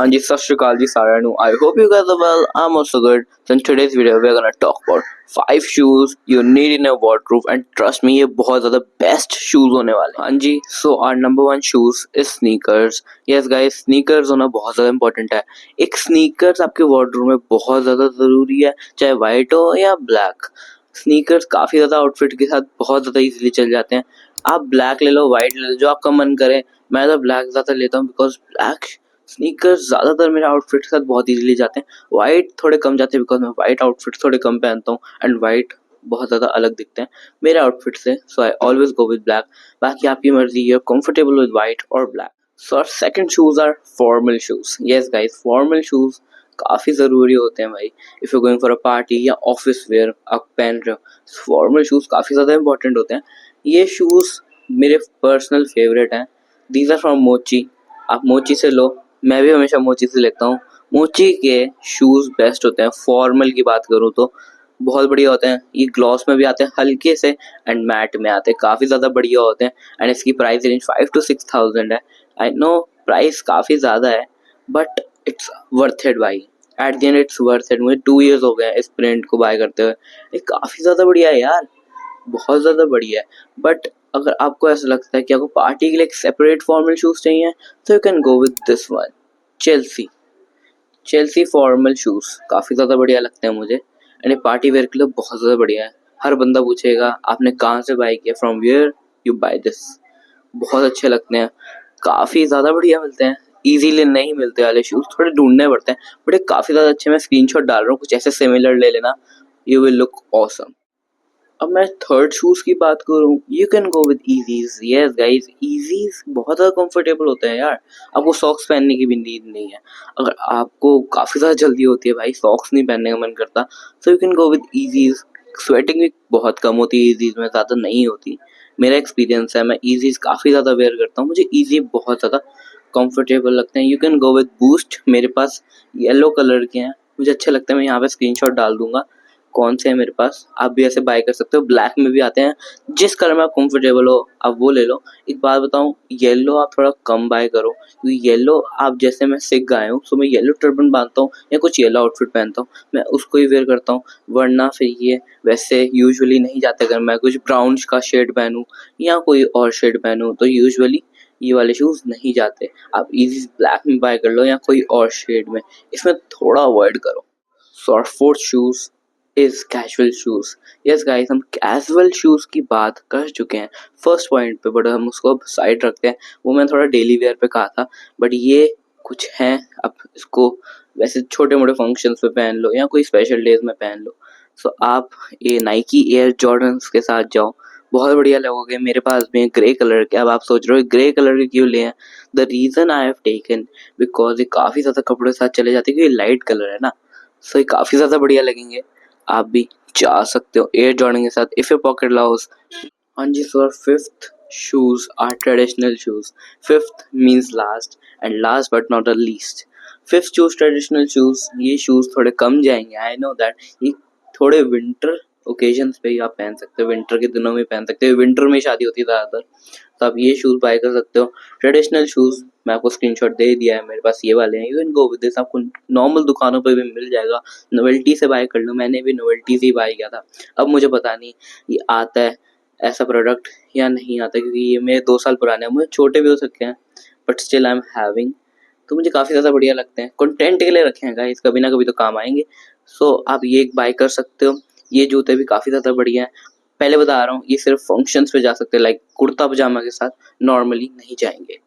हाँ जी, सत श्री अकाल जी साਰਿਆਂ ਨੂੰ। I hope you guys are well. I'm also good. So in today's video we're gonna talk about 5 shoes you need in a wardrobe and trust me ये बहुत ज़्यादा best shoes होने वाले हैं। हाँ जी, so our number one shoes is sneakers. Yes guys, sneakers होना बहुत ज़्यादा important है। एक sneakers आपके wardrobe में बहुत ज़्यादा ज़रूरी है, चाहे white हो या black। स्नीकर्स काफ़ी ज़्यादा आउटफिट के साथ बहुत ज़्यादा इजीली चल जाते हैं। आप ब्लैक ले लो, वाइट ले लो, जो आपका मन करे। मैं तो ब्लैक ज़्यादा लेता हूँ बिकॉज ब्लैक स्नीकर्स ज़्यादातर मेरे आउटफिट के साथ बहुत इजीली जाते हैं। वाइट थोड़े कम जाते हैं बिकॉज मैं वाइट आउटफिट थोड़े कम पहनता हूँ एंड वाइट बहुत ज़्यादा अलग दिखते हैं मेरे आउटफिट से। So I always go with black. बाकी आपकी मर्जी, you are comfortable with white और black. So our second shoes are formal shoes. Yes guys, formal shoes काफ़ी ज़रूरी होते हैं भाई। If you going for a party या ऑफिस वेयर आप पहन रहे हो, फॉर्मल शूज़ काफ़ी ज़्यादा इंपॉर्टेंट होते हैं। ये शूज़ मेरे पर्सनल फेवरेट हैं। दीज आर फ्रॉम मोची। आप मोची से लो, मैं भी हमेशा मोची से लेता हूँ। मोची के शूज़ बेस्ट होते हैं। फॉर्मल की बात करूँ तो बहुत बढ़िया होते हैं। ये ग्लॉस में भी आते हैं हल्के से एंड मैट में आते हैं, काफ़ी ज़्यादा बढ़िया होते हैं एंड इसकी प्राइस रेंज 5 to 6,000 है। आई नो प्राइस काफ़ी ज़्यादा है बट इट्स वर्थ इट भाई। At the end it's worth it. मुझे 2 years हो गए हैं इस ब्रांड को बाय करते हुए। ये काफ़ी ज़्यादा बढ़िया है यार, बहुत ज़्यादा बढ़िया है। बट अगर आपको ऐसा लगता है कि आपको पार्टी के लिए एक सेपरेट फॉर्मल शूज़ चाहिए तो you can go with this one, Chelsea. Chelsea formal shoes काफ़ी ज़्यादा बढ़िया लगते हैं मुझे एंड ये पार्टी वेयर के लिए बहुत ज़्यादा बढ़िया है। हर बंदा पूछेगा आपने कहाँ से बाय किया, from where you buy this. बहुत अच्छे लगते हैं, काफ़ी ज़्यादा बढ़िया मिलते हैं। इजीली नहीं मिलते वाले शूज़ थोड़े ढूंढने पड़ते हैं बट ये काफ़ी ज़्यादा अच्छे। मैं स्क्रीनशॉट डाल रहा हूँ, कुछ ऐसे सिमिलर ले लेना, यू विल लुक ऑसम। अब मैं थर्ड शूज़ की बात करूँ, you can go with Yeezys. Yes guys, Yeezys बहुत ज़्यादा कंफर्टेबल होते हैं यार। आपको सॉक्स पहनने की भी नीड नहीं है। अगर आपको काफ़ी ज़्यादा जल्दी होती है भाई, सॉक्स नहीं पहनने का मन करता, so you can go with Yeezys. Sweating भी बहुत कम होती है ईजीज में, ज़्यादा नहीं होती। मेरा एक्सपीरियंस है, मैं ईजीज काफ़ी ज़्यादा वेयर करता हूँ, मुझे ईजी बहुत ज़्यादा कंफर्टेबल लगते हैं। You can go with boost. मेरे पास येलो कलर के हैं, मुझे अच्छे लगते हैं। मैं यहाँ पे स्क्रीनशॉट डाल दूंगा कौन से है मेरे पास, आप भी ऐसे बाय कर सकते हो। ब्लैक में भी आते हैं, जिस कलर में आप कंफर्टेबल हो आप वो ले लो। एक बात बताऊं, येलो आप थोड़ा कम बाय करो क्योंकि येलो आप, जैसे मैं सिख गाय हूँ तो मैं येलो टर्बन बांधता हूँ या कुछ येलो आउटफिट पहनता हूँ, मैं उसको ही वेयर करता हूँ। वरना फिर ये वैसे यूजुअली नहीं जाते। अगर मैं कुछ ब्राउन का शेड पहनूँ या कोई और शेड पहनूँ तो यूजुअली ये वाले शूज़ नहीं जाते। आप इजी ब्लैक में बाय कर लो या कोई और शेड में, इसमें थोड़ा अवॉइड करो। So our fourth shoes is casual shoes. Yes guys, हम कैजुअल शूज़ की बात कर चुके हैं फर्स्ट पॉइंट पे, बट हम उसको साइड रखते हैं। वो मैं थोड़ा डेली वेयर पे कहा था बट ये कुछ हैं, अब इसको वैसे छोटे मोटे फंक्शंस पे पहन लो या कोई स्पेशल डेज में पहन लो। सो आप ये नाइकी एयर जॉर्डन्स के साथ जाओ, बहुत बढ़िया लगोगे। मेरे पास भी ग्रे कलर के। अब आप सोच रहे हो ग्रे कलर के क्यों लिए हैं? The reason I have taken because ये काफ़ी ज़्यादा कपड़ों के साथ चले जाते हैं क्योंकि लाइट कलर है ना, सो ये काफ़ी ज़्यादा बढ़िया लगेंगे। आप भी जा सकते हो एयर जॉर्डन के साथ इफ योर पॉकेट अलाउज। हाँ जी sir, fifth shoes are traditional shoes. Fifth means last and last but not the least. Fifth shoes traditional shoes. ये शूज थोड़े कम जाएंगे, आई नो दैट। ये थोड़े विंटर ओकेजन्स पे ही आप पहन सकते हो, विंटर के दिनों में पहन सकते हो। विंटर में शादी होती है ज़्यादातर, तो आप ये शूज़ बाय कर सकते हो। ट्रेडिशनल शूज़ मैं आपको स्क्रीनशॉट दे दिया है, मेरे पास ये वाले हैं। You can go with this. आपको नॉर्मल दुकानों पे भी मिल जाएगा, नोवेल्टी से बाय कर लो। मैंने भी नोवेल्टी से ही बाय किया था। अब मुझे पता नहीं ये आता है ऐसा प्रोडक्ट या नहीं आता क्योंकि ये मेरे 2 साल पुराने हैं। मुझे छोटे भी हो सकते हैं but still I am having, तो मुझे काफ़ी ज़्यादा बढ़िया लगते हैं। कंटेंट के लिए रखे हैं गाइस, कभी ना कभी तो काम आएंगे। सो आप ये बाय कर सकते हो। ये जूते भी काफ़ी ज़्यादा बढ़िया हैं। पहले बता रहा हूँ, ये सिर्फ फंक्शंस पे जा सकते हैं, लाइक कुर्ता पजामा के साथ नॉर्मली नहीं जाएंगे।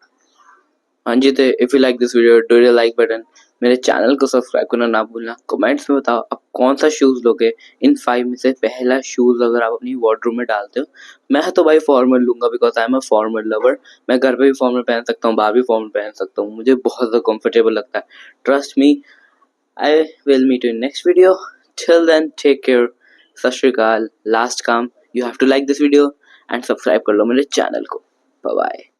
हाँ जी, तो if you like this video do like button. मेरे चैनल को सब्सक्राइब करना ना भूलना। कमेंट्स में बताओ आप कौन सा शूज़ लोगे। इन 5 में से पहला शूज़ अगर आप अपनी वार्डरोब में डालते हो, मैं तो भाई फॉर्मल लूँगा because I am a formal lover. मैं घर पे भी फॉर्मल पहन सकता हूँ, बाहर भी फॉर्मल पहन सकता हूँ, मुझे बहुत ज़्यादा कंफर्टेबल लगता है। Trust me, I will meet you in next video. Till then take care. सत श्री अकाल। लास्ट काम, you have to like this video and subscribe कर लो मेरे चैनल को। Bye bye.